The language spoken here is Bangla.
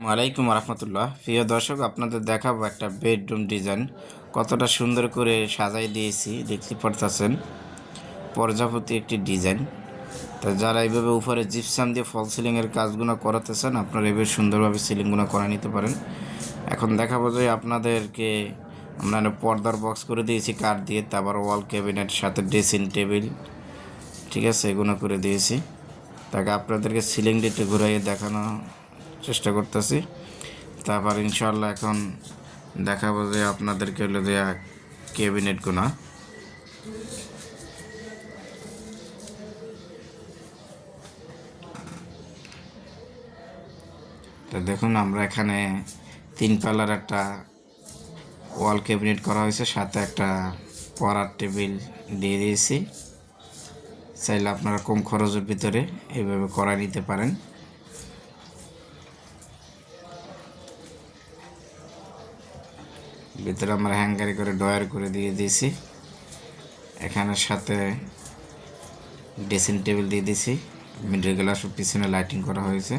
ওয়ালাইকুম রহমতুল্লাহ। প্রিয় দর্শক, আপনাদের দেখাবো একটা বেডরুম ডিজাইন কতটা সুন্দর করে সাজাই দিয়েছি। দেখতে পারতেছেন প্রজাপতি একটি ডিজাইন। তা যারা এইভাবে উপরে জিপসাম দিয়ে ফল সিলিংয়ের কাজগুলো করাতেছেন, আপনারা এভাবে সুন্দরভাবে সিলিংগুলো করা নিতে পারেন। এখন দেখাবো যে আপনাদেরকে আমরা পর্দার বক্স করে দিয়েছি কাঠ দিয়ে, তারপর ওয়াল ক্যাবিনেট সাথে ড্রেসিং টেবিল, ঠিক আছে, এগুলো করে দিয়েছি। তাকে আপনাদেরকে সিলিংটি একটু ঘুরাইয়ে দেখানোর চেষ্টা করতেছি। তারপর ইনশাল্লাহ এখন দেখাবো যে আপনাদেরকে হলো দেয়া ক্যাবিনেটগুলো। তো দেখুন, আমরা এখানে 3 পাল্লার একটা ওয়াল ক্যাবিনেট করা হয়েছে, সাথে একটা পড়ার টেবিল দিয়ে দিয়েছি। চাইলে আপনারা কম খরচের ভিতরে এইভাবে করা নিতে পারেন। ভিতরে আমরা হ্যাঙ্গারি করে ডয়ার করে দিয়ে দিয়েছি। এখানে সাথে ড্রেসিং টেবিল দিয়ে দিয়েছি, মিডল গ্লাস পিছনে লাইটিং করা হয়েছে।